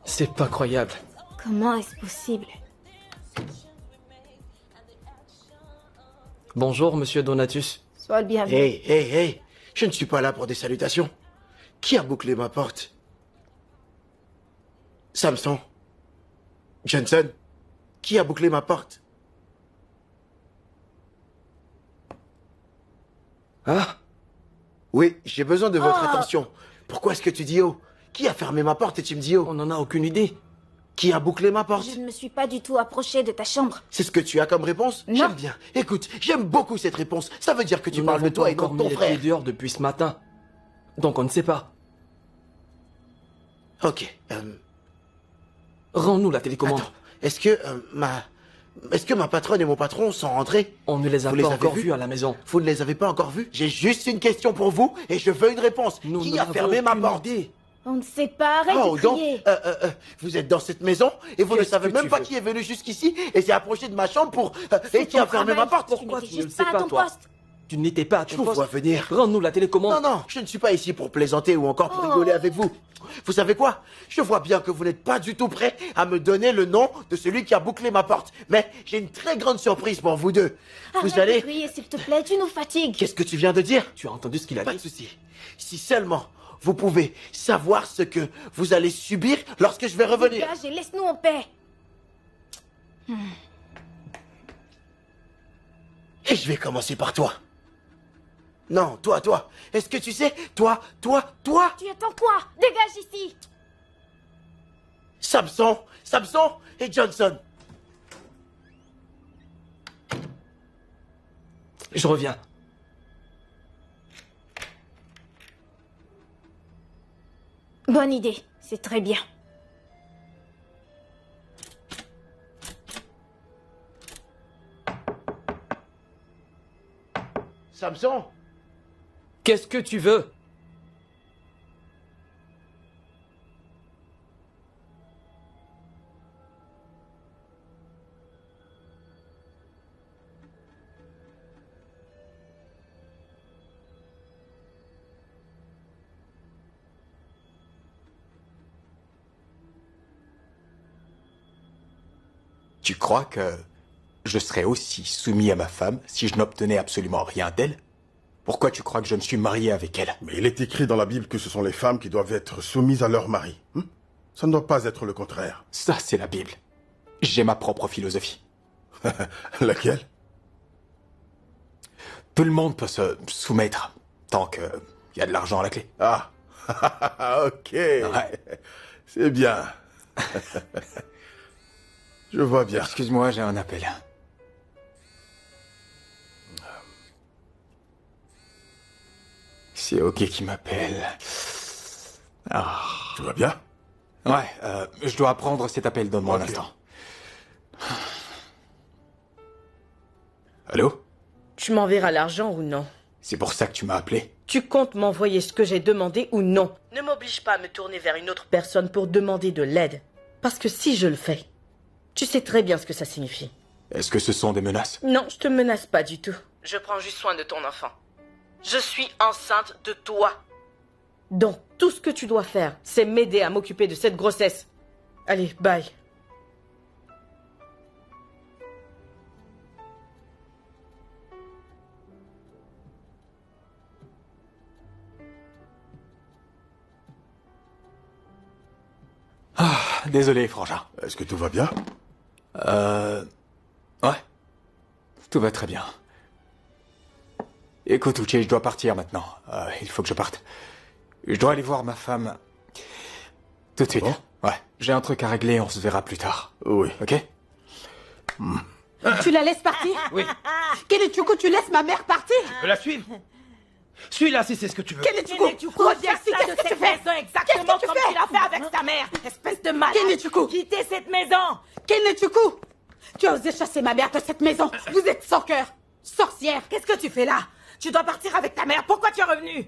C'est pas croyable. Comment est-ce possible? Bonjour, monsieur Donatus. Sois le bienvenu. Hey, je ne suis pas là pour des salutations. Qui a bouclé ma porte? Samson? Johnson? Qui a bouclé ma porte? Ah? Oui, j'ai besoin de votre attention. Pourquoi est-ce que tu dis oh? Qui a fermé ma porte et tu me dis oh? On n'en a aucune idée. Qui a bouclé ma porte? Je ne me suis pas du tout approchée de ta chambre. C'est ce que tu as comme réponse? Non. J'aime bien. Écoute, j'aime beaucoup cette réponse. Ça veut dire que tu Nous parles de n'avons toi pas et non encore de ton mis les pieds frère. dehors depuis ce matin. Donc on ne sait pas. Ok. Rends-nous la télécommande. Attends. Est-ce que ma patronne et mon patron sont rentrés? On ne les a Vous pas les avez encore vus vus à la maison. Vous ne les avez pas encore vus? J'ai juste une question pour vous et je veux une réponse. Nous Qui a n'avons fermé ma aucune porte? idée. On ne sait pas, arrête Oh, de donc, crier. vous êtes dans cette maison et vous ne Qu'est-ce savez que même tu pas veux? qui est venu jusqu'ici et s'est approché de ma chambre pour... et qui a fermé ma porte? Pourquoi Tu tu n'étais ne le juste sais pas à pas, ton toi? poste. Tu n'étais pas à Je ton vous poste. vois venir. Rends-nous la télécommande. Non, je ne suis pas ici pour plaisanter ou encore pour rigoler avec vous. Vous savez quoi? Je vois bien que vous n'êtes pas du tout prêt à me donner le nom de celui qui a bouclé ma porte. Mais j'ai une très grande surprise pour vous deux. Arrête Vous allez... de crier, s'il te plaît, tu nous fatigues. Qu'est-ce que tu viens de dire? Tu as entendu ce qu'il a Pas de dit? souci. Si seulement vous pouvez savoir ce que vous allez subir lorsque je vais revenir. Dégage et laisse-nous en paix. Et je vais commencer par toi. Non, toi. Est-ce que tu sais? Toi. Tu attends quoi? Dégage ici. Samson et Johnson. Je reviens. Bonne idée, c'est très bien. Samson? Qu'est-ce que tu veux? Tu crois que je serais aussi soumis à ma femme si je n'obtenais absolument rien d'elle? Pourquoi tu crois que je me suis marié avec elle? Mais il est écrit dans la Bible que ce sont les femmes qui doivent être soumises à leur mari. Ça ne doit pas être le contraire. Ça, c'est la Bible. J'ai ma propre philosophie. Laquelle? Tout le monde peut se soumettre tant qu'il y a de l'argent à la clé. Ah, ok. Ouais. C'est bien. Je vois bien. Excuse-moi, j'ai un appel. C'est OK qui m'appelle. Ah. Tu vas bien? Ouais, je dois prendre cet appel, donne-moi un Ok. instant. Allô? Tu m'enverras l'argent ou non? C'est pour ça que tu m'as appelé? Tu comptes m'envoyer ce que j'ai demandé ou non? Ne m'oblige pas à me tourner vers une autre personne pour demander de l'aide. Parce que si je le fais, tu sais très bien ce que ça signifie. Est-ce que ce sont des menaces? Non, je te menace pas du tout. Je prends juste soin de ton enfant. Je suis enceinte de toi. Donc, tout ce que tu dois faire, c'est m'aider à m'occuper de cette grossesse. Allez, bye. Désolé, frangin. Est-ce que tout va bien? Ouais. Tout va très bien. Écoute, Uche, je dois partir maintenant. Il faut que je parte. Je dois aller voir ma femme. Tout de suite. Bon. Ouais. J'ai un truc à régler, on se verra plus tard. Oui. Ok? Tu la laisses partir? Oui. Kenechukwu, tu laisses ma mère partir? Tu peux la suivre? Suis-la si c'est ce que tu veux. Kenechukwu, reviens ici, qu'est-ce que tu fais? exactement Qu'est-ce que tu comme fais? tu l'as fait avec ta mère, espèce de malade. Kenechukwu, Quittez cette maison. Kenechukwu, tu as osé chasser ma mère de cette maison. Vous êtes sans cœur, sorcière. Qu'est-ce que tu fais là? Tu dois partir avec ta mère. Pourquoi tu es revenu?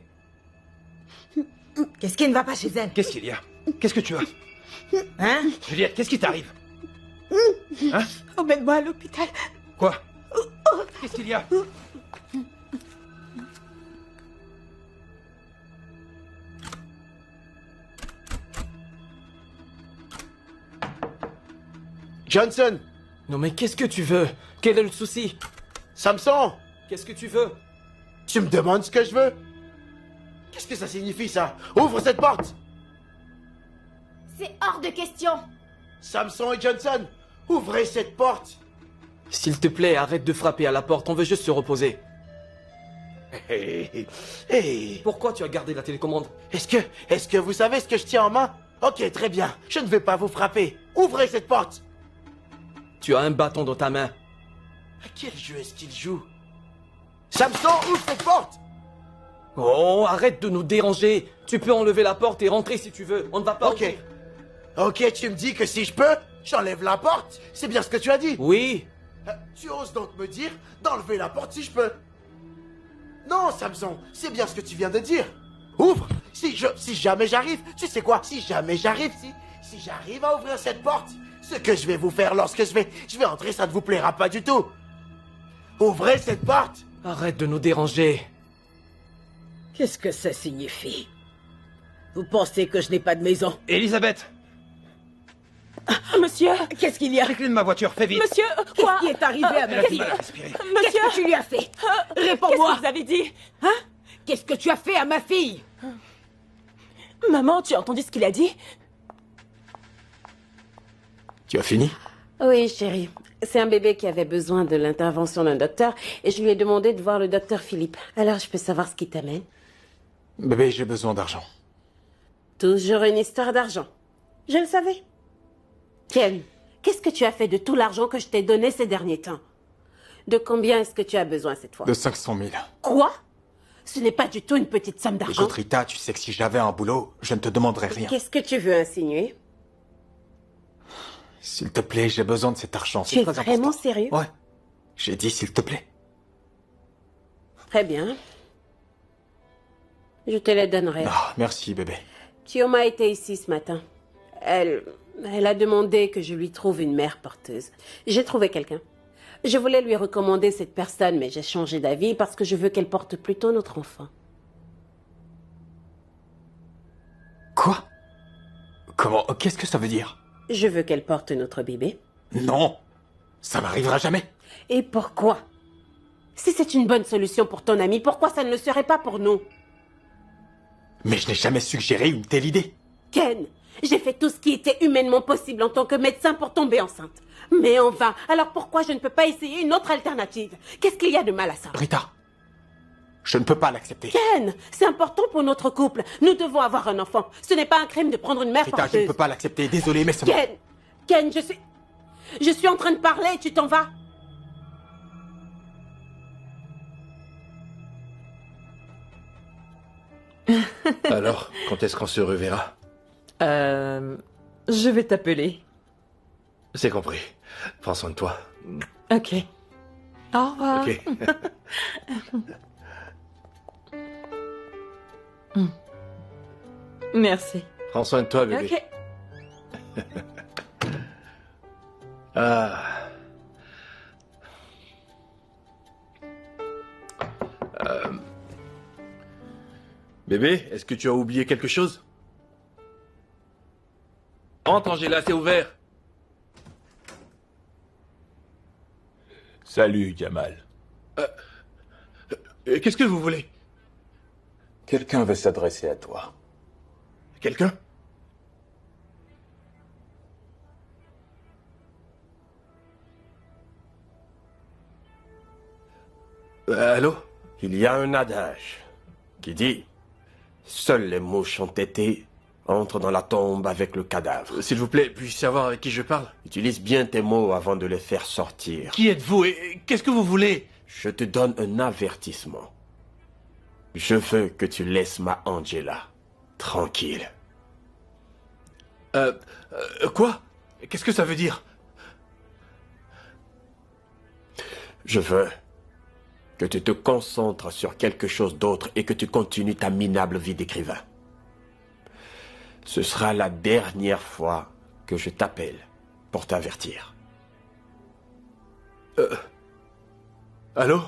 Qu'est-ce qui ne va pas chez elle? Qu'est-ce qu'il y a? Qu'est-ce que tu as? Hein? Juliette, qu'est-ce qui t'arrive? Hein? Emmène-moi à l'hôpital. Quoi? Qu'est-ce qu'il y a? Johnson! Non mais qu'est-ce que tu veux? Quel est le souci? Samson! Qu'est-ce que tu veux? Tu me demandes ce que je veux? Qu'est-ce que ça signifie, ça? Ouvre cette porte! C'est hors de question. Samson et Johnson, ouvrez cette porte! S'il te plaît, arrête de frapper à la porte, on veut juste se reposer. Hey. Pourquoi tu as gardé la télécommande? Est-ce que vous savez ce que je tiens en main? Ok, très bien. Je ne vais pas vous frapper. Ouvrez cette porte! Tu as un bâton dans ta main. À quel jeu est-ce qu'il joue? Samson, ouvre cette porte! Oh, arrête de nous déranger. Tu peux enlever la porte et rentrer si tu veux. On ne va pas Ok. ouvrir. Ok, tu me dis que si je peux, j'enlève la porte? C'est bien ce que tu as dit? Oui. Tu oses donc me dire d'enlever la porte si je peux? Non, Samson, c'est bien ce que tu viens de dire. Ouvre! Si jamais j'arrive, tu sais quoi? Si jamais j'arrive, si j'arrive à ouvrir cette porte, ce que je vais vous faire lorsque je vais entrer, ça ne vous plaira pas du tout. Ouvrez cette porte! Arrête de nous déranger. Qu'est-ce que ça signifie? Vous pensez que je n'ai pas de maison? Elisabeth, Monsieur, qu'est-ce qu'il y a? les clés de ma voiture, fais vite. Monsieur, quoi? Qu'est-ce qui est arrivé à Elle ma a du fille? mal à respirer. Qu'est-ce que tu lui as fait? Réponds-moi. Qu'est-ce que vous avez dit? Hein? Qu'est-ce que tu as fait à ma fille? Maman, tu as entendu ce qu'il a dit? Tu as fini? Oui, chérie. C'est un bébé qui avait besoin de l'intervention d'un docteur et je lui ai demandé de voir le docteur Philippe. Alors, je peux savoir ce qui t'amène? Bébé, j'ai besoin d'argent. Toujours une histoire d'argent. Je le savais. Ken, qu'est-ce que tu as fait de tout l'argent que je t'ai donné ces derniers temps? De combien est-ce que tu as besoin cette fois? De 500 000. Quoi? Ce n'est pas du tout une petite somme d'argent. Écoute, Rita, tu sais que si j'avais un boulot, je ne te demanderais rien. Qu'est-ce que tu veux insinuer? S'il te plaît, j'ai besoin de cet argent. Tu es très vraiment important. sérieux? Ouais. J'ai dit s'il te plaît. Très bien. Je te les donnerai. Ah, merci, bébé. Chioma était ici ce matin. Elle a demandé que je lui trouve une mère porteuse. J'ai trouvé quelqu'un. Je voulais lui recommander cette personne, mais j'ai changé d'avis parce que je veux qu'elle porte plutôt notre enfant. Quoi? Comment? Qu'est-ce que ça veut dire? Je veux qu'elle porte notre bébé. Non! Ça m'arrivera jamais! Et pourquoi? Si c'est une bonne solution pour ton ami, pourquoi ça ne le serait pas pour nous? Mais je n'ai jamais suggéré une telle idée. Ken, j'ai fait tout ce qui était humainement possible en tant que médecin pour tomber enceinte. Mais en vain. Alors pourquoi je ne peux pas essayer une autre alternative? Qu'est-ce qu'il y a de mal à ça? Rita, je ne peux pas l'accepter. Ken, c'est important pour notre couple. Nous devons avoir un enfant. Ce n'est pas un crime de prendre une mère Rita, porteuse. je ne peux pas l'accepter. Désolé, mais ça Ken, je suis en train de parler et tu t'en vas. Alors, quand est-ce qu'on se reverra? Je vais t'appeler. C'est compris. Prends soin de toi. Ok. Au revoir. Ok. Merci. Prends soin de toi, bébé. Ok. Ah. Bébé, est-ce que tu as oublié quelque chose? Entre, Angela, c'est ouvert. Salut, Jamal. Qu'est-ce que vous voulez? Quelqu'un veut s'adresser à toi. Quelqu'un? Allô? Il y a un adage qui dit « Seules les mouches entêtées entrent dans la tombe avec le cadavre. » S'il vous plaît, puis-je savoir avec qui je parle? Utilise bien tes mots avant de les faire sortir. Qui êtes-vous et qu'est-ce que vous voulez? Je te donne un avertissement. Je veux que tu laisses ma Angela tranquille. Quoi? Qu'est-ce que ça veut dire? Je veux que tu te concentres sur quelque chose d'autre et que tu continues ta minable vie d'écrivain. Ce sera la dernière fois que je t'appelle pour t'avertir. Allô?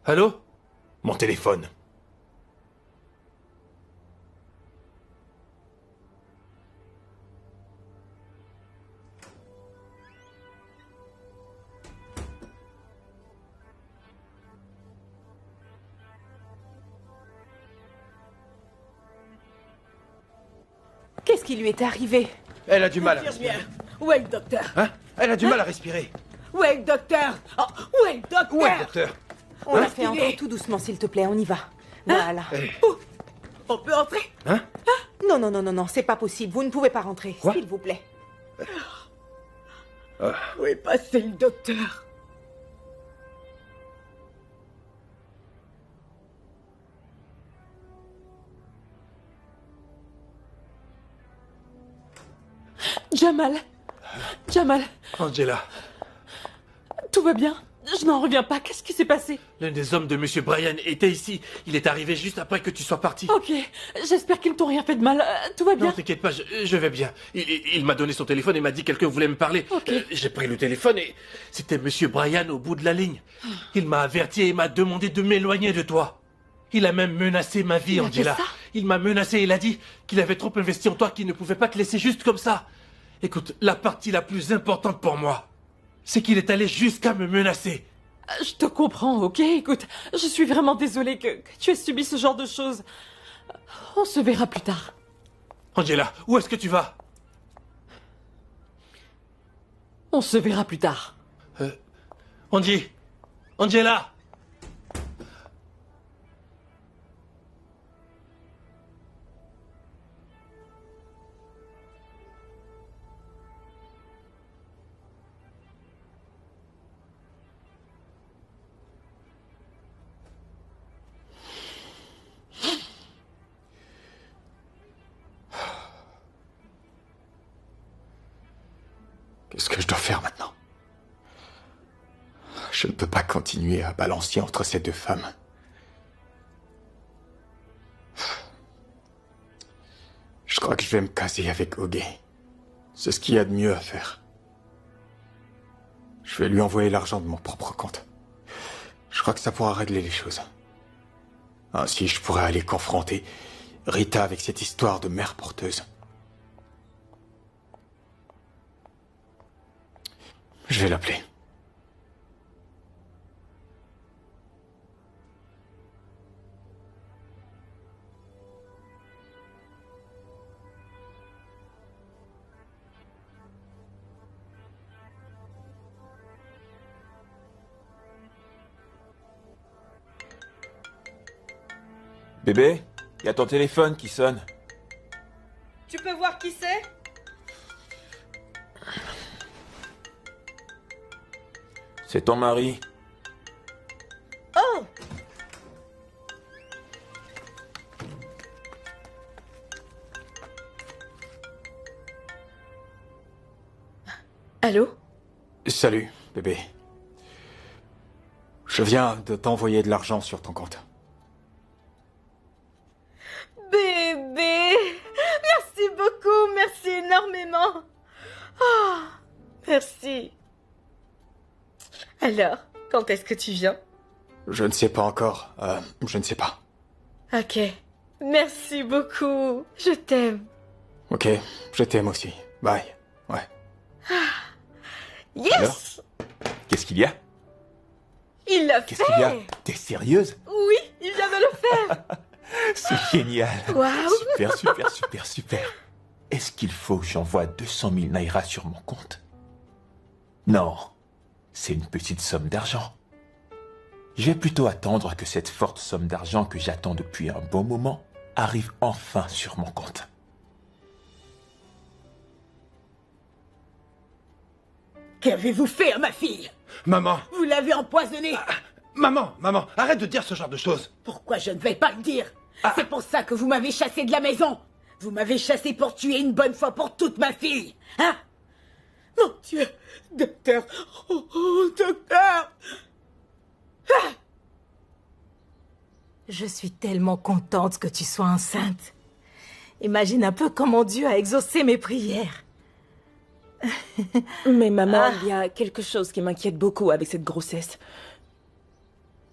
Allô? Mon téléphone. Qu'est-ce qui lui est arrivé? Elle a du mal à respirer. Infirmière, où est le docteur? Hein? Elle a du mal à respirer. Où est le docteur? Oh, où est le docteur? Où est le docteur? On la fait entrer tout doucement, s'il te plaît, on y va. Voilà. On peut entrer? Hein? Non, non, non, non, non, c'est pas possible. Vous ne pouvez pas rentrer, Quoi? s'il vous plaît. Où est passé le docteur? Jamal. Jamal, Angela, tout va bien? Je n'en reviens pas. Qu'est-ce qui s'est passé? l'un des hommes de Monsieur Bryan était ici. Il est arrivé juste après que tu sois parti. Ok, j'espère qu'ils ne t'ont rien fait de mal. Tout va bien? Non, t'inquiète pas, je vais bien. Il m'a donné son téléphone et m'a dit que quelqu'un voulait me parler. Ok. J'ai pris le téléphone et c'était Monsieur Bryan au bout de la ligne. Il m'a averti et m'a demandé de m'éloigner de toi. Il a même menacé ma vie, Il a Angela. fait ça? Il m'a menacé et il a dit qu'il avait trop investi en toi, qu'il ne pouvait pas te laisser juste comme ça. Écoute, la partie la plus importante pour moi, c'est qu'il est allé jusqu'à me menacer. Je te comprends, ok? Écoute, je suis vraiment désolée que tu aies subi ce genre de choses. On se verra plus tard. Angela, où est-ce que tu vas? On se verra plus tard. Angie, Angela! Qu'est-ce que je dois faire maintenant? Je ne peux pas continuer à balancer entre ces deux femmes. Je crois que je vais me caser avec Oge. C'est ce qu'il y a de mieux à faire. Je vais lui envoyer l'argent de mon propre compte. Je crois que ça pourra régler les choses. Ainsi, je pourrais aller confronter Rita avec cette histoire de mère porteuse. Je vais l'appeler. Bébé, y a ton téléphone qui sonne. Tu peux voir qui c'est? C'est ton mari. Oh! Allô? Salut, bébé. Je viens de t'envoyer de l'argent sur ton compte. Bébé! Merci beaucoup, merci énormément. Oh, merci. Alors, quand est-ce que tu viens? Je ne sais pas encore. Je ne sais pas. Ok. Merci beaucoup. Je t'aime. Ok, je t'aime aussi. Bye. Ouais. Yes! Alors, qu'est-ce qu'il y a? Il l'a fait! Qu'est-ce qu'il y a? T'es sérieuse? Oui, il vient de le faire! C'est génial. Waouh! Super, super, super, super. Est-ce qu'il faut que j'envoie 200 000 naira sur mon compte? Non, c'est une petite somme d'argent. Je vais plutôt attendre que cette forte somme d'argent que j'attends depuis un bon moment arrive enfin sur mon compte. Qu'avez-vous fait à ma fille? Maman! Vous l'avez empoisonnée. Maman, arrête de dire ce genre de choses. Pourquoi je ne vais pas le dire? C'est pour ça que vous m'avez chassé de la maison. Vous m'avez chassé pour tuer une bonne fois pour toute ma fille. Hein? Mon Dieu! Docteur! Oh, docteur! Ah! Je suis tellement contente que tu sois enceinte. Imagine un peu comment Dieu a exaucé mes prières. Mais maman, il y a quelque chose qui m'inquiète beaucoup avec cette grossesse.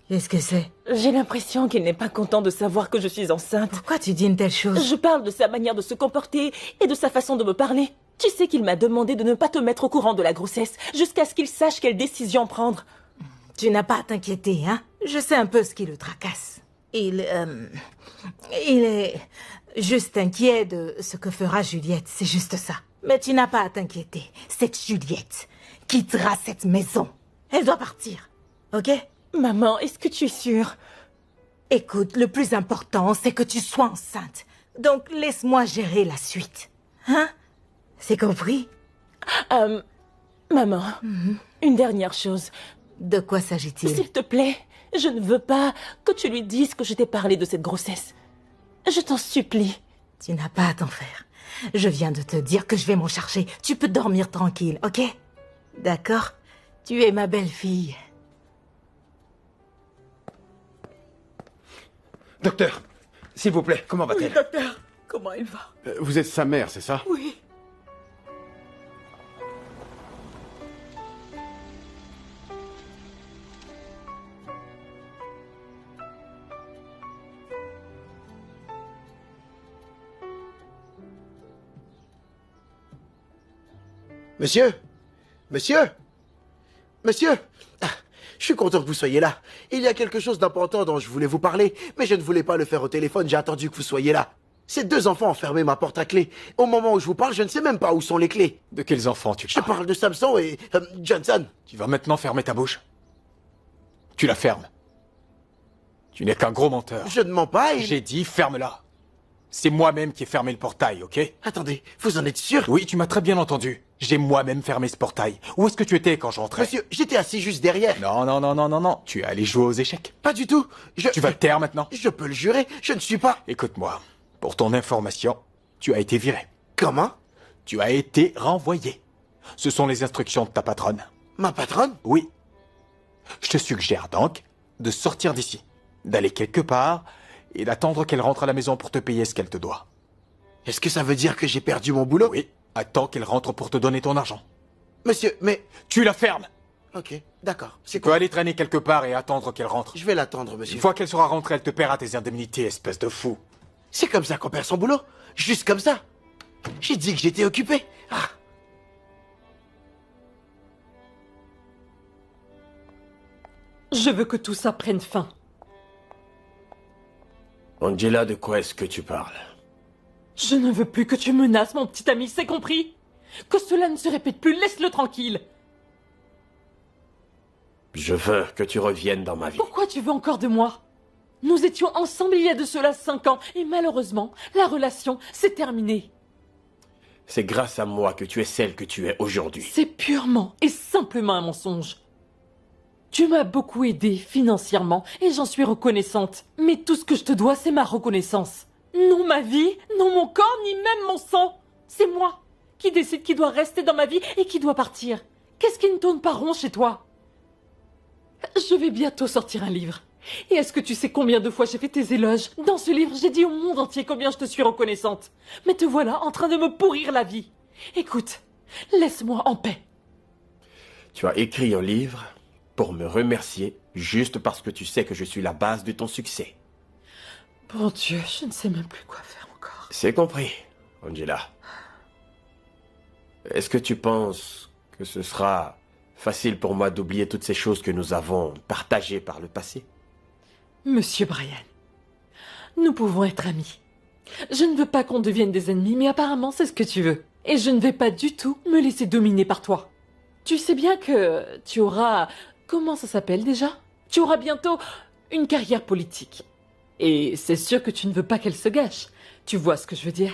Qu'est-ce que c'est? J'ai l'impression qu'il n'est pas content de savoir que je suis enceinte. Pourquoi tu dis une telle chose? Je parle de sa manière de se comporter et de sa façon de me parler. Tu sais qu'il m'a demandé de ne pas te mettre au courant de la grossesse jusqu'à ce qu'il sache quelle décision prendre. Tu n'as pas à t'inquiéter, hein? Je sais un peu ce qui le tracasse. Il est... Juste inquiet de ce que fera Juliette, c'est juste ça. Mais tu n'as pas à t'inquiéter. Cette Juliette quittera cette maison. Elle doit partir, ok? Maman, est-ce que tu es sûre? Écoute, le plus important, c'est que tu sois enceinte. Donc laisse-moi gérer la suite. Hein? C'est compris? Maman, une dernière chose. De quoi s'agit-il? S'il te plaît, je ne veux pas que tu lui dises que je t'ai parlé de cette grossesse. Je t'en supplie. Tu n'as pas à t'en faire. Je viens de te dire que je vais m'en charger. Tu peux dormir tranquille, ok? D'accord? Tu es ma belle-fille. Docteur, s'il vous plaît, comment va-t-elle? Oui, docteur. Comment elle va? Vous êtes sa mère, c'est ça? Oui. Monsieur? Monsieur? Monsieur? Ah, je suis content que vous soyez là. Il y a quelque chose d'important dont je voulais vous parler, mais je ne voulais pas le faire au téléphone, j'ai attendu que vous soyez là. Ces deux enfants ont fermé ma porte à clé. Au moment où je vous parle, je ne sais même pas où sont les clés. De quels enfants tu parles? Je parle de Samson et Johnson. Tu vas maintenant fermer ta bouche. Tu la fermes. Tu n'es qu'un gros menteur. Je ne mens pas et... J'ai dit ferme-la. C'est moi-même qui ai fermé le portail, ok? Attendez, vous en êtes sûr? Oui, tu m'as très bien entendu. J'ai moi-même fermé ce portail. Où est-ce que tu étais quand j'entrais? Monsieur, j'étais assis juste derrière. Non. Tu es allé jouer aux échecs. Pas du tout. Tu vas te taire maintenant? Je peux le jurer, je ne suis pas... Écoute-moi. Pour ton information, tu as été viré. Comment? Tu as été renvoyé. Ce sont les instructions de ta patronne. Ma patronne? Oui. Je te suggère donc de sortir d'ici, d'aller quelque part et d'attendre qu'elle rentre à la maison pour te payer ce qu'elle te doit. Est-ce que ça veut dire que j'ai perdu mon boulot? Oui. Attends qu'elle rentre pour te donner ton argent. Monsieur, mais... Tu la fermes. Ok, d'accord. Tu peux aller traîner quelque part et attendre qu'elle rentre. Je vais l'attendre, monsieur. Une fois qu'elle sera rentrée, elle te paiera tes indemnités, espèce de fou. C'est comme ça qu'on perd son boulot. Juste comme ça. J'ai dit que j'étais occupé. Ah. Je veux que tout ça prenne fin. Angela, de quoi est-ce que tu parles? Je ne veux plus que tu menaces mon petit ami, c'est compris? Que cela ne se répète plus, laisse-le tranquille. Je veux que tu reviennes dans ma vie. Pourquoi tu veux encore de moi? Nous étions ensemble il y a de cela 5 ans, et malheureusement, la relation s'est terminée. C'est grâce à moi que tu es celle que tu es aujourd'hui. C'est purement et simplement un mensonge. Tu m'as beaucoup aidé financièrement, et j'en suis reconnaissante. Mais tout ce que je te dois, c'est ma reconnaissance. Non ma vie, non mon corps, ni même mon sang. C'est moi qui décide qui doit rester dans ma vie et qui doit partir. Qu'est-ce qui ne tourne pas rond chez toi? Je vais bientôt sortir un livre. Et est-ce que tu sais combien de fois j'ai fait tes éloges? Dans ce livre, j'ai dit au monde entier combien je te suis reconnaissante. Mais te voilà en train de me pourrir la vie. Écoute, laisse-moi en paix. Tu as écrit un livre pour me remercier juste parce que tu sais que je suis la base de ton succès. Bon Dieu, je ne sais même plus quoi faire encore. C'est compris, Angela. Est-ce que tu penses que ce sera facile pour moi d'oublier toutes ces choses que nous avons partagées par le passé? Monsieur Brian, nous pouvons être amis. Je ne veux pas qu'on devienne des ennemis, mais apparemment c'est ce que tu veux. Et je ne vais pas du tout me laisser dominer par toi. Tu sais bien que tu auras... Comment ça s'appelle déjà? Tu auras bientôt une carrière politique. Et c'est sûr que tu ne veux pas qu'elle se gâche. Tu vois ce que je veux dire?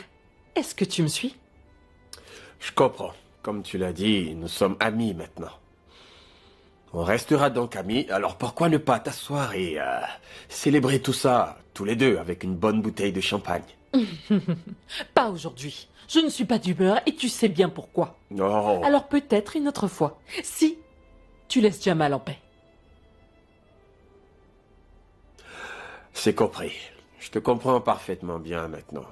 Est-ce que tu me suis? Je comprends. Comme tu l'as dit, nous sommes amis maintenant. On restera donc amis, alors pourquoi ne pas t'asseoir et célébrer tout ça, tous les deux, avec une bonne bouteille de champagne? Pas aujourd'hui. Je ne suis pas d'humeur et tu sais bien pourquoi. Non. Alors peut-être une autre fois, si tu laisses Jamal en paix. C'est compris. Je te comprends parfaitement bien maintenant.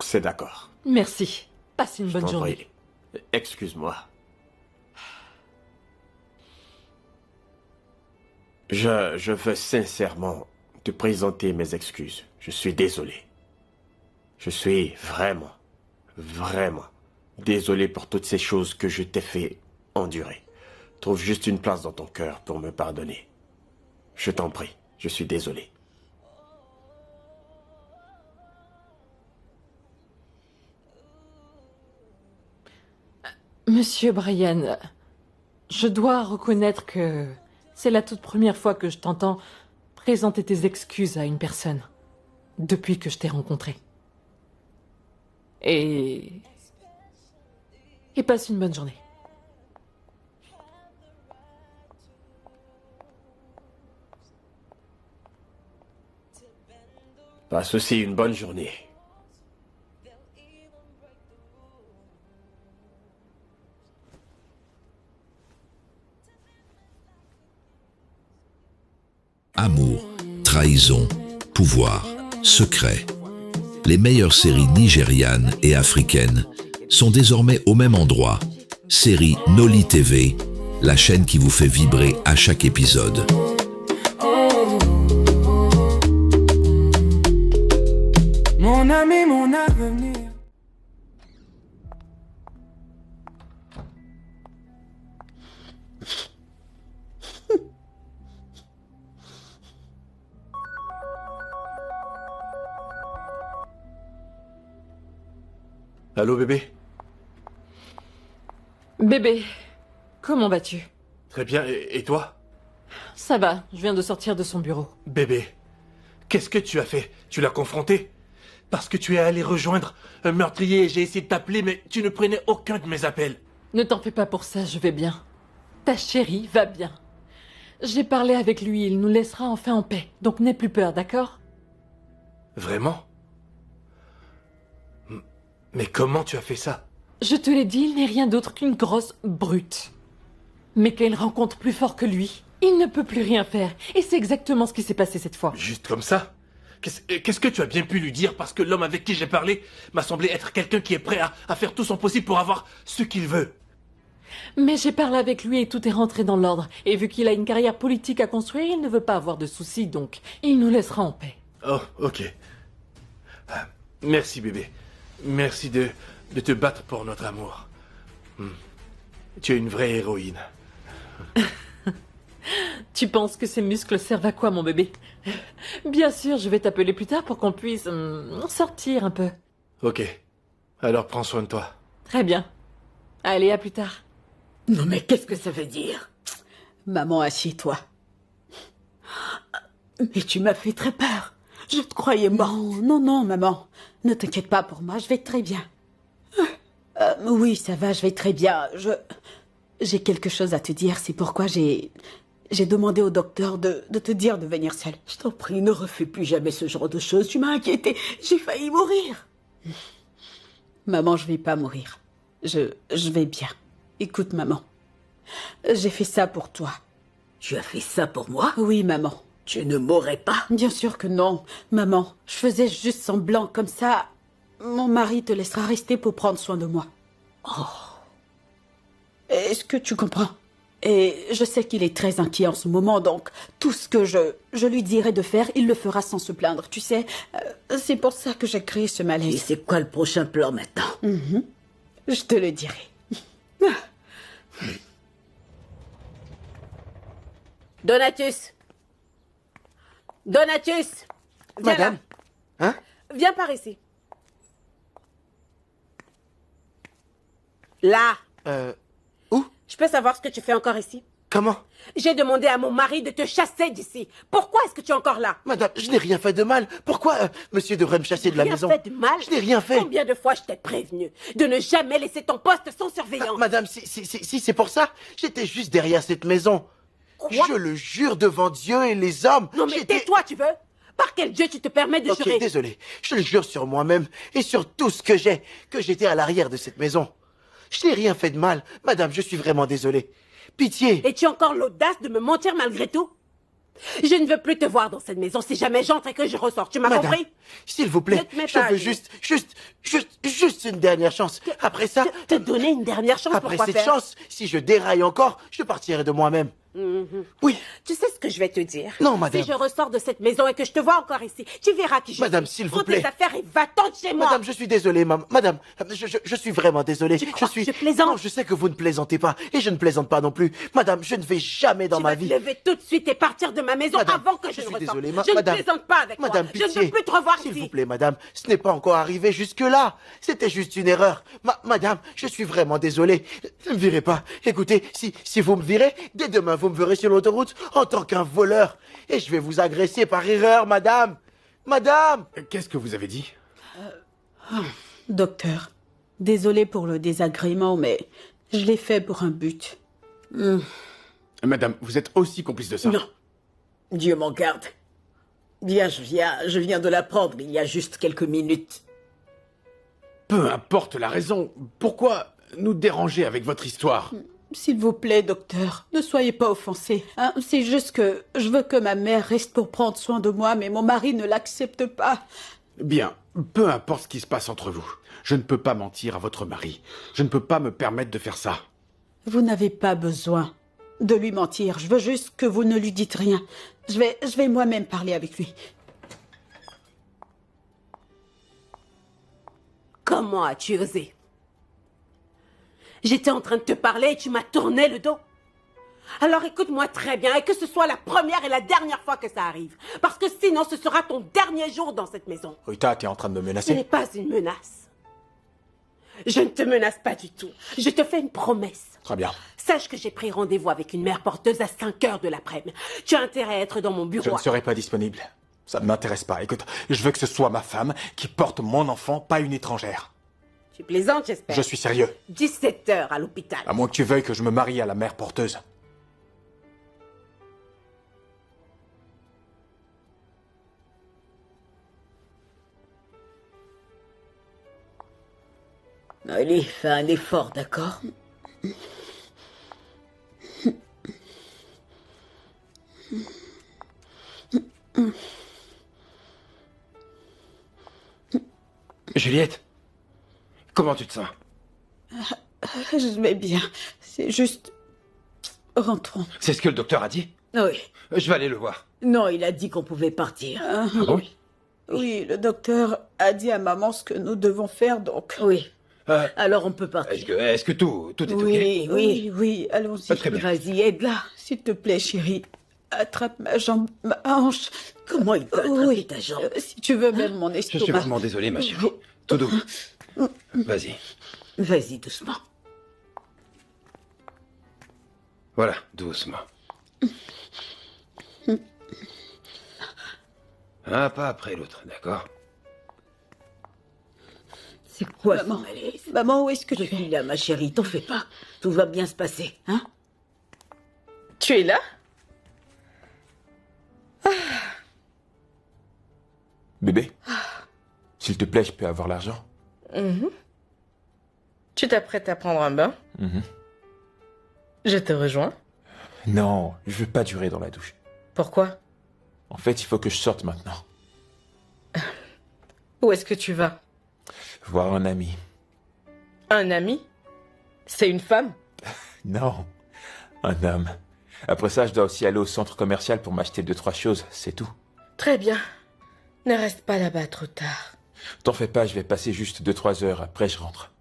C'est d'accord. Merci. Passe une bonne journée. Excuse-moi. Je veux sincèrement te présenter mes excuses. Je suis désolé. Je suis vraiment, vraiment désolé pour toutes ces choses que je t'ai fait endurer. Trouve juste une place dans ton cœur pour me pardonner. Je t'en prie, je suis désolé. Monsieur Brian, je dois reconnaître que c'est la toute première fois que je t'entends présenter tes excuses à une personne depuis que je t'ai rencontré. Et passe une bonne journée. Passe aussi une bonne journée. Amour, trahison, pouvoir, secret. Les meilleures séries nigérianes et africaines sont désormais au même endroit. Série Noli TV, la chaîne qui vous fait vibrer à chaque épisode. Mon ami, mon avenir. Allô, bébé? Bébé, comment vas-tu? Très bien, et toi? Ça va, je viens de sortir de son bureau. Bébé, qu'est-ce que tu as fait? Tu l'as confronté? Parce que tu es allé rejoindre un meurtrier et j'ai essayé de t'appeler, mais tu ne prenais aucun de mes appels. Ne t'en fais pas pour ça, je vais bien. Ta chérie va bien. J'ai parlé avec lui, il nous laissera enfin en paix, donc n'aie plus peur, d'accord? Vraiment? Mais comment tu as fait ça? Je te l'ai dit, il n'est rien d'autre qu'une grosse brute. Mais quand il rencontre plus fort que lui, il ne peut plus rien faire. Et c'est exactement ce qui s'est passé cette fois. Juste comme ça? Qu'est-ce que tu as bien pu lui dire? Parce que l'homme avec qui j'ai parlé m'a semblé être quelqu'un qui est prêt à faire tout son possible pour avoir ce qu'il veut. Mais j'ai parlé avec lui et tout est rentré dans l'ordre. Et vu qu'il a une carrière politique à construire, il ne veut pas avoir de soucis, donc il nous laissera en paix. Oh, ok. Merci, bébé. Merci de te battre pour notre amour. Tu es une vraie héroïne. Tu penses que ces muscles servent à quoi, mon bébé? Bien sûr, je vais t'appeler plus tard pour qu'on puisse sortir un peu. Ok. Alors prends soin de toi. Très bien. Allez, à plus tard. Non mais qu'est-ce que ça veut dire? Maman, assieds-toi. Mais tu m'as fait très peur. Je te croyais mort. Non, maman. Ne t'inquiète pas pour moi, je vais très bien. Oui, ça va, je vais très bien. J'ai quelque chose à te dire, c'est pourquoi j'ai demandé au docteur de te dire de venir seule. Je t'en prie, ne refais plus jamais ce genre de choses. Tu m'as inquiétée. J'ai failli mourir. Maman, je vais pas mourir. Je vais bien. Écoute, maman. J'ai fait ça pour toi. Tu as fait ça pour moi? Oui, maman. Tu ne mourrais pas? Bien sûr que non. Maman, je faisais juste semblant, comme ça, mon mari te laissera rester pour prendre soin de moi. Oh. Est-ce que tu comprends? Et je sais qu'il est très inquiet en ce moment, donc tout ce que je lui dirai de faire, il le fera sans se plaindre. Tu sais, c'est pour ça que j'ai créé ce malaise. Et c'est quoi le prochain plan maintenant? Je te le dirai. Donatus! Donatus! Viens Madame? là. Hein? Viens par ici. Là. Où? Je peux savoir ce que tu fais encore ici? Comment? J'ai demandé à mon mari de te chasser d'ici. Pourquoi est-ce que tu es encore là? Madame, je n'ai rien fait de mal. Pourquoi monsieur devrait me chasser de la maison? Rien fait de mal? Je n'ai rien fait. Combien de fois je t'ai prévenu de ne jamais laisser ton poste sans surveillance? Madame, si c'est pour ça, j'étais juste derrière cette maison. Quoi? Je le jure devant Dieu et les hommes. Non mais tais-toi, tu veux? Par quel Dieu tu te permets de jurer? Ok, désolé. Je le jure sur moi-même et sur tout ce que j'ai, que j'étais à l'arrière de cette maison. Je n'ai rien fait de mal. Madame, je suis vraiment désolé. Pitié. Et tu as encore l'audace de me mentir malgré tout? Je ne veux plus te voir dans cette maison si jamais j'entre et que je ressors. Tu m'as compris? S'il vous plaît, je veux juste une dernière chance. Après ça... Te donner une dernière chance, après pourquoi cette faire? chance, si je déraille encore, je partirai de moi-même. Oui. Tu sais ce que je vais te dire? Non, madame. Si je ressors de cette maison et que je te vois encore ici, tu verras qui je suis. Madame, s'il vous plaît. Prends tes affaires et va-t'en de chez moi. Madame, je suis désolé, madame. Je suis vraiment désolé. Je plaisante? Non, je sais que vous ne plaisantez pas. Et je ne plaisante pas non plus. Madame, je ne vais jamais dans ma vie. Tu vas te lever tout de suite et partir de ma maison Madame, avant que je je ne suis ressorte. désolé, je madame. ne plaisante pas avec Madame, toi. pitié. Je ne veux plus te revoir S'il ici. vous plaît, madame. Ce n'est pas encore arrivé jusque-là. C'était juste une erreur. Madame, je suis vraiment désolé. Ne me virez pas. Écoutez, si vous me virez, dès demain, vous me verrez sur l'autoroute en tant qu'un voleur. Et je vais vous agresser par erreur, madame. Madame! Qu'est-ce que vous avez dit? Docteur, désolé pour le désagrément, mais je l'ai fait pour un but. Madame, vous êtes aussi complice de ça? Non. Dieu m'en garde. Bien, je viens de l'apprendre il y a juste quelques minutes. Peu importe la raison, pourquoi nous déranger avec votre histoire? S'il vous plaît, docteur, ne soyez pas offensé. Hein, c'est juste que je veux que ma mère reste pour prendre soin de moi, mais mon mari ne l'accepte pas. Bien, peu importe ce qui se passe entre vous. Je ne peux pas mentir à votre mari. Je ne peux pas me permettre de faire ça. Vous n'avez pas besoin de lui mentir. Je veux juste que vous ne lui dites rien. Je vais moi-même parler avec lui. Comment as-tu osé? J'étais en train de te parler et tu m'as tourné le dos. Alors écoute-moi très bien et que ce soit la première et la dernière fois que ça arrive. Parce que sinon ce sera ton dernier jour dans cette maison. Rita, t'es en train de me Ce menacer? n'est pas une menace. Je ne te menace pas du tout. Je te fais une promesse. Très bien. Sache que j'ai pris rendez-vous avec une mère porteuse à 5 heures de l'après-midi. Tu as intérêt à être dans mon bureau. Je ne serai pas disponible. Ça ne m'intéresse pas. Écoute, je veux que ce soit ma femme qui porte mon enfant, pas une étrangère. Tu plaisantes, j'espère. Je suis sérieux. 17 heures à l'hôpital. À moins que tu veuilles que je me marie à la mère porteuse. Allez, fais un effort, d'accord? Juliette, comment tu te sens? Je vais bien. C'est juste... Rentrons. C'est ce que le docteur a dit? Oui. Je vais aller le voir. Non, il a dit qu'on pouvait partir. Ah bon? Oui, le docteur a dit à maman ce que nous devons faire, donc... Oui. Alors on peut partir. Est-ce que tout est Oui, ok? oui, allons-y. Très bien. Vas-y, aide-la, s'il te plaît, chérie. Attrape ma jambe, ma hanche. Comment il peut attraper ta jambe? Si tu veux, même mon Je estomac. suis vraiment désolé, ma chérie. Tout doux. Vas-y. Vas-y, doucement. Voilà, doucement. Un pas après l'autre, d'accord? C'est quoi, maman? Maman, où est-ce que tu es? Je suis là, ma chérie, t'en fais pas. Tout va bien se passer, hein? Tu es là? Bébé, s'il te plaît, je peux avoir l'argent? Mhm. Tu t'apprêtes à prendre un bain? Mhm. Je te rejoins. Non, je veux pas durer dans la douche. Pourquoi? En fait, il faut que je sorte maintenant. Où est-ce que tu vas? Voir un ami. Un ami? C'est une femme? Non, un homme. Après ça, je dois aussi aller au centre commercial pour m'acheter 2-3 choses, c'est tout. Très bien. Ne reste pas là-bas trop tard. T'en fais pas, je vais passer juste 2-3 heures, après je rentre.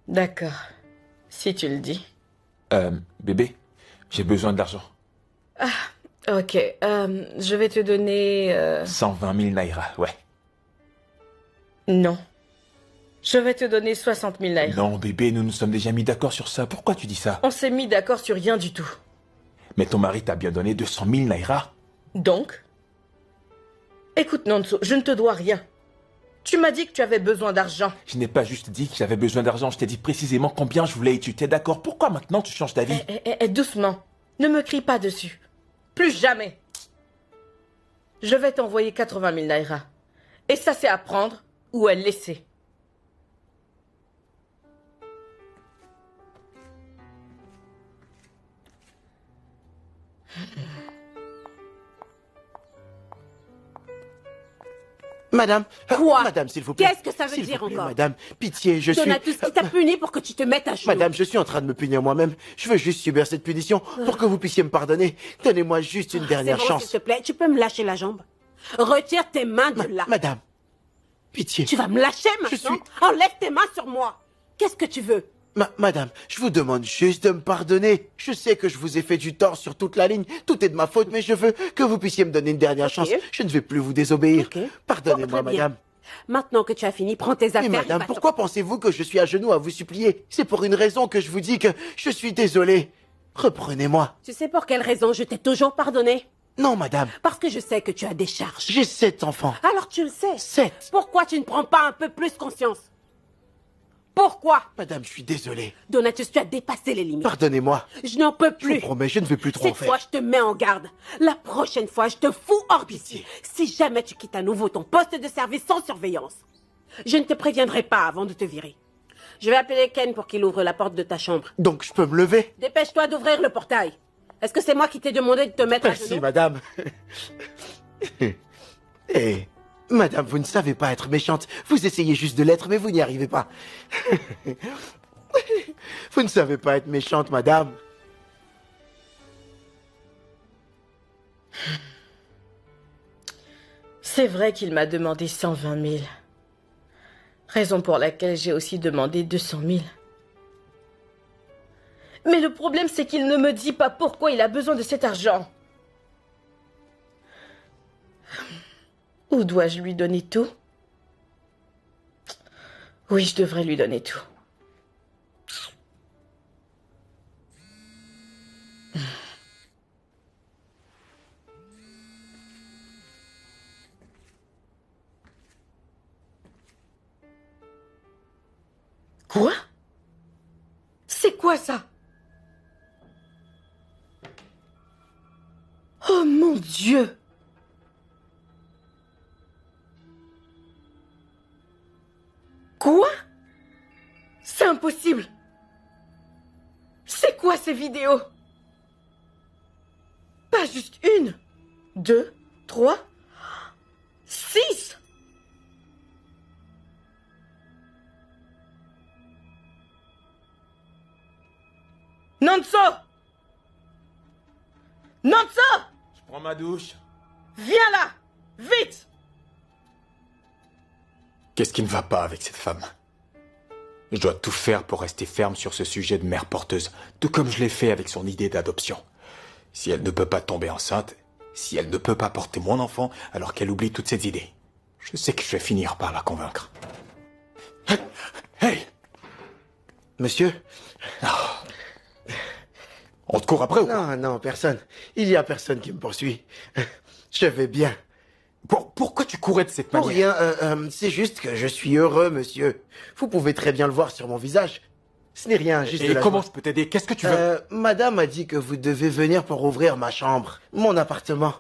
D'accord. Si tu le dis. Bébé, j'ai besoin d'argent. Ah, ok. Je vais te donner... 120 000 naira, ouais. Non. Je vais te donner 60 000 naira. Non, bébé, nous nous sommes déjà mis d'accord sur ça. Pourquoi tu dis ça? On s'est mis d'accord sur rien du tout. Mais ton mari t'a bien donné 200 000 naira. Donc? Écoute, Nonso, je ne te dois rien. Tu m'as dit que tu avais besoin d'argent. Je n'ai pas juste dit que j'avais besoin d'argent, je t'ai dit précisément combien je voulais et tu t'es d'accord. Pourquoi maintenant tu changes d'avis? Doucement. Ne me crie pas dessus. Plus jamais. Je vais t'envoyer 80 000 naira. Et ça, c'est à prendre ou à laisser. Madame. Quoi? Madame, s'il vous plaît. Qu'est-ce que ça veut S'il dire vous plaît, encore? Madame, pitié, je suis... Donatus, qui t'a puni pour que tu te mettes à genoux? Madame, je suis en train de me punir moi-même. Je veux juste subir cette punition pour que vous puissiez me pardonner. Donnez-moi juste une dernière C'est bon, chance. s'il te plaît, tu peux me lâcher la jambe? Retire tes mains de là. Madame, pitié. Tu vas me lâcher maintenant? Enlève tes mains sur moi. Qu'est-ce que tu veux? Madame, je vous demande juste de me pardonner. Je sais que je vous ai fait du tort sur toute la ligne. Tout est de ma faute, mais je veux que vous puissiez me donner une dernière chance. Je ne vais plus vous désobéir. Pardonnez-moi, Très bien. madame. Maintenant que tu as fini, prends tes affaires. Mais et madame, va-t'en. pourquoi pensez-vous que je suis à genoux à vous supplier? C'est pour une raison que je vous dis que je suis désolé. Reprenez-moi. Tu sais pour quelle raison je t'ai toujours pardonné? Non, madame. Parce que je sais que tu as des charges. J'ai 7 enfants. Alors tu le sais. 7. Pourquoi tu ne prends pas un peu plus conscience? Pourquoi? Madame, je suis désolé. Donatus, tu as dépassé les limites. Pardonnez-moi. Je n'en peux Je plus. vous promets, je ne vais plus trop en Cette faire. fois, je te mets en garde. La prochaine fois, je te fous hors d'ici. Si jamais tu quittes à nouveau ton poste de service sans surveillance, je ne te préviendrai pas avant de te virer. Je vais appeler Ken pour qu'il ouvre la porte de ta chambre. Donc, je peux me lever? Dépêche-toi d'ouvrir le portail. Est-ce que c'est moi qui t'ai demandé de te mettre à Merci, genoux? madame. Eh, madame, vous ne savez pas être méchante. Vous essayez juste de l'être, mais vous n'y arrivez pas. Vous ne savez pas être méchante, madame. C'est vrai qu'il m'a demandé 120 000. Raison pour laquelle j'ai aussi demandé 200 000. Mais le problème, c'est qu'il ne me dit pas pourquoi il a besoin de cet argent. Ou dois-je lui donner tout? Oui, je devrais lui donner tout. Quoi? C'est quoi ça? Oh mon Dieu! Quoi? C'est impossible! C'est quoi ces vidéos? Pas juste une, 2, 3, 6! Nonso! Nonso! Je prends ma douche. Viens là! Vite! Qu'est-ce qui ne va pas avec cette femme? Je dois tout faire pour rester ferme sur ce sujet de mère porteuse, tout comme je l'ai fait avec son idée d'adoption. Si elle ne peut pas tomber enceinte, si elle ne peut pas porter mon enfant, alors qu'elle oublie toutes ses idées, je sais que je vais finir par la convaincre. Hey! Monsieur? On te court après ou Non, non, personne. Il y a personne qui me poursuit. Je vais bien. Pourquoi tu courais de cette Pour manière? rien, c'est juste que je suis heureux, monsieur. Vous pouvez très bien le voir sur mon visage. Ce n'est rien, juste de Et la comment joie. je peux t'aider? Qu'est-ce que tu veux? Madame a dit que vous devez venir pour ouvrir ma chambre, mon appartement.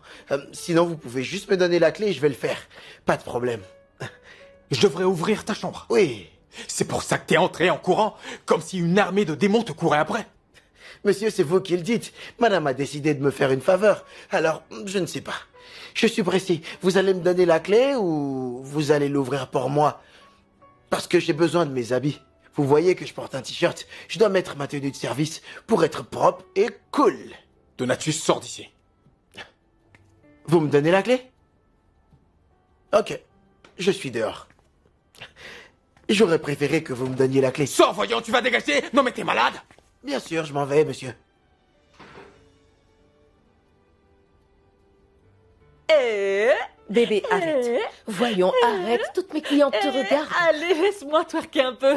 Sinon, vous pouvez juste me donner la clé et je vais le faire. Pas de problème. Je devrais ouvrir ta chambre? Oui. C'est pour ça que t'es entré en courant, comme si une armée de démons te courait après. Monsieur, c'est vous qui le dites. Madame a décidé de me faire une faveur. Alors, je ne sais pas. Je suis pressé. Vous allez me donner la clé ou vous allez l'ouvrir pour moi? Parce que j'ai besoin de mes habits. Vous voyez que je porte un t-shirt. Je dois mettre ma tenue de service pour être propre et cool. Donatus, sors d'ici. Vous me donnez la clé? Ok. Je suis dehors. J'aurais préféré que vous me donniez la clé. Sors, voyons, tu vas dégager! Non mais t'es malade! Bien sûr, je m'en vais, monsieur. Bébé, arrête. Voyons, arrête. Toutes mes clientes te regardent. Allez, laisse-moi twerker un peu.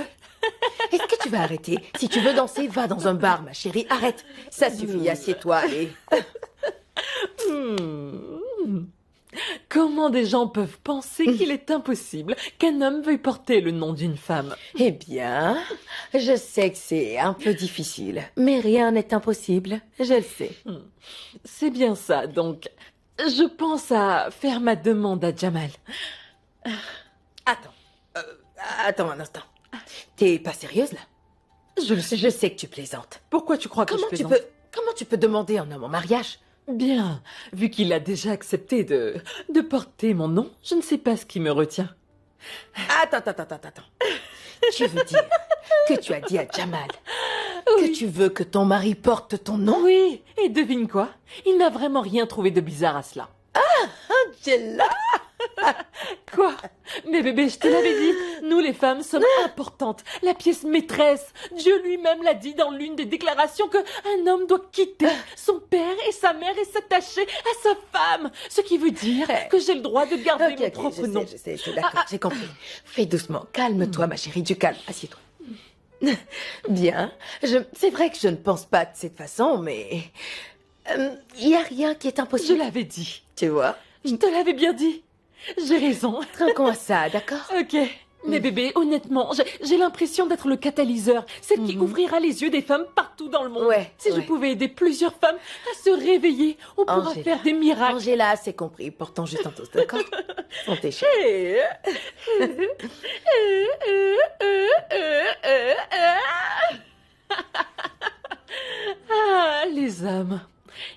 Est-ce que tu vas arrêter? Si tu veux danser, va dans un bar, ma chérie. Arrête. Ça suffit, assieds-toi, allez. Comment des gens peuvent penser qu'il est impossible qu'un homme veuille porter le nom d'une femme? Eh bien, je sais que c'est un peu difficile, mais rien n'est impossible, je le sais. C'est bien ça, donc je pense à faire ma demande à Jamal. Attends un instant. T'es pas sérieuse, là? Je sais que tu plaisantes. Pourquoi tu crois que je plaisante? Comment tu peux demander un homme en mariage Bien, vu qu'il a déjà accepté de porter mon nom, je ne sais pas ce qui me retient. Attends. Tu veux dire que tu as dit à Jamal que tu veux que ton mari porte ton nom? Oui, et devine quoi? Il n'a vraiment rien trouvé de bizarre à cela. Ah, Angela! Quoi? Mais bébé, je te l'avais dit, nous les femmes sommes importantes, la pièce maîtresse. Dieu lui-même l'a dit dans l'une des déclarations que un homme doit quitter son père et sa mère et s'attacher à sa femme. Ce qui veut dire que j'ai le droit de garder mon propre nom. Je sais, d'accord, j'ai compris. Fais doucement, calme-toi ma chérie, du calme, assieds-toi. Bien, c'est vrai que je ne pense pas de cette façon, mais il n'y a rien qui est impossible. Je l'avais dit. Tu vois? Je te l'avais bien dit. J'ai raison. Trinquons à ça, d'accord? Ok. Mais bébé, honnêtement, j'ai l'impression d'être le catalyseur, celle qui ouvrira les yeux des femmes partout dans le monde. Si je pouvais aider plusieurs femmes à se réveiller, on pourra faire des miracles. Angela, c'est compris. Portons juste un toast, d'accord? On t'échappe. Ah, les hommes.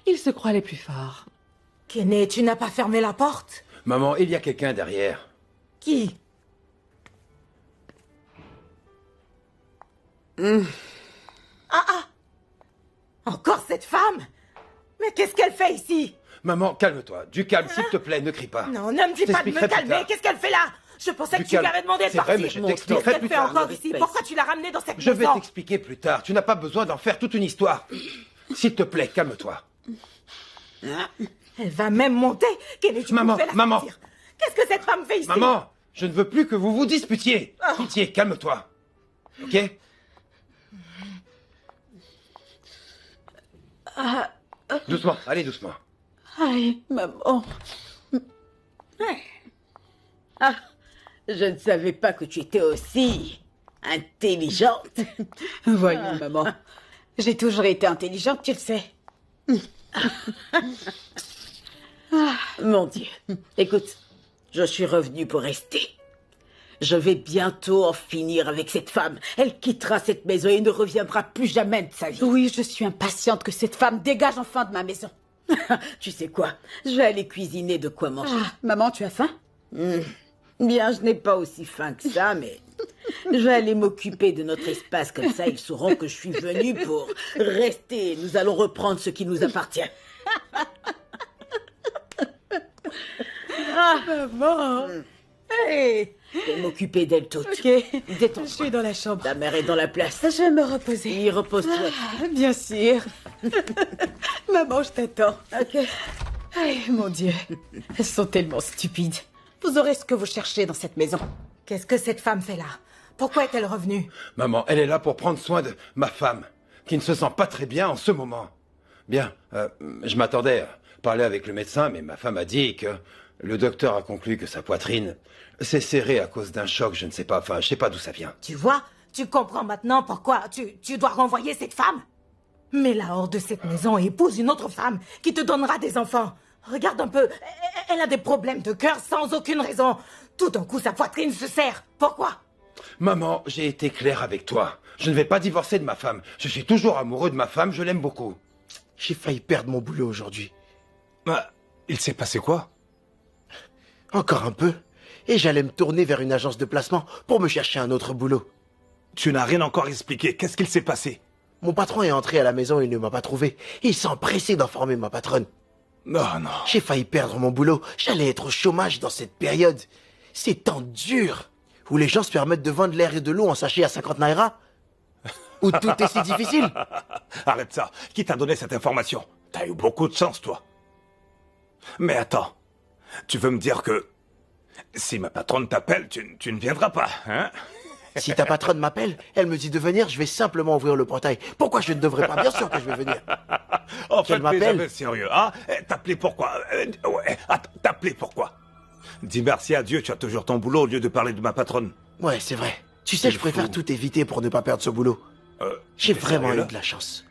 Ils se croient les plus forts. Kenny, tu n'as pas fermé la porte? Maman, il y a quelqu'un derrière. Qui? Encore cette femme? Mais qu'est-ce qu'elle fait ici? Maman, calme-toi. Du calme, s'il te plaît, ne crie pas. Non, ne me dis pas de me calmer. Qu'est-ce qu'elle fait là? Je pensais que tu lui avais demandé de C'est vrai, partir. mais je t'expliquerai Qu'est-ce plus qu'elle fait tard. encore ici? Pourquoi tu l'as ramenée dans cette Je vais maison? t'expliquer plus tard. Tu n'as pas besoin d'en faire toute une histoire. S'il te plaît, calme-toi. Elle va même monter. Kenny, tu Maman, pouvais la maman. sortir. Qu'est-ce que cette femme fait ici? Maman, je ne veux plus que vous vous disputiez. Pitié, calme-toi. Ok? Doucement, allez doucement. Aïe, maman. Ah, je ne savais pas que tu étais aussi intelligente. Voyons, maman. J'ai toujours été intelligente, tu le sais. Mon Dieu. Écoute, je suis revenue pour rester. Je vais bientôt en finir avec cette femme. Elle quittera cette maison et ne reviendra plus jamais de sa vie. Oui, je suis impatiente que cette femme dégage enfin de ma maison. Tu sais quoi? Je vais aller cuisiner de quoi manger. Maman, tu as faim? Bien, je n'ai pas aussi faim que ça, mais je vais aller m'occuper de notre espace. Comme ça, ils sauront que je suis venue pour rester. Nous allons reprendre ce qui nous appartient. Maman. Hey. Je vais m'occuper d'elle toute. Ok. Détends-toi. Je suis dans la chambre. Ta mère est dans la place. Je vais me reposer. Oui, repose-toi. Bien sûr. Maman, je t'attends. Ok. Ay, mon Dieu. Elles sont tellement stupides. Vous aurez ce que vous cherchez dans cette maison. Qu'est-ce que cette femme fait là? Pourquoi est-elle revenue? Maman, elle est là pour prendre soin de ma femme, qui ne se sent pas très bien en ce moment. Bien, je m'attendais à parler avec le médecin, mais ma femme a dit que le docteur a conclu que sa poitrine s'est serrée à cause d'un choc, je ne sais pas, enfin, je sais pas d'où ça vient. Tu vois? Tu comprends maintenant pourquoi tu dois renvoyer cette femme? Mets-la hors de cette maison et épouse une autre femme qui te donnera des enfants. Regarde un peu, elle a des problèmes de cœur sans aucune raison. Tout d'un coup, sa poitrine se serre. Pourquoi? Maman, j'ai été clair avec toi. Je ne vais pas divorcer de ma femme. Je suis toujours amoureux de ma femme, je l'aime beaucoup. J'ai failli perdre mon boulot aujourd'hui. Il s'est passé quoi? Encore un peu. Et j'allais me tourner vers une agence de placement pour me chercher un autre boulot. Tu n'as rien encore expliqué. Qu'est-ce qu'il s'est passé? Mon patron est entré à la maison et il ne m'a pas trouvé. Il s'est empressé d'informer ma patronne. Non. J'ai failli perdre mon boulot. J'allais être au chômage dans cette période. C'est temps dur. Où les gens se permettent de vendre l'air et de l'eau en sachet à 50 naira. Où tout est si difficile. Arrête ça. Qui t'a donné cette information? T'as eu beaucoup de chance, toi. Mais attends. Tu veux me dire que si ma patronne t'appelle, tu ne viendras pas, hein? Si ta patronne m'appelle, elle me dit de venir, je vais simplement ouvrir le portail. Pourquoi je ne devrais pas? Bien sûr que je vais venir. En fait, t'es jamais sérieux, hein? T'appeler pourquoi? T'appeler pourquoi? Dis merci à Dieu, tu as toujours ton boulot au lieu de parler de ma patronne. Ouais, c'est vrai. Tu sais, je préfère tout éviter pour ne pas perdre ce boulot. J'ai vraiment eu de la chance.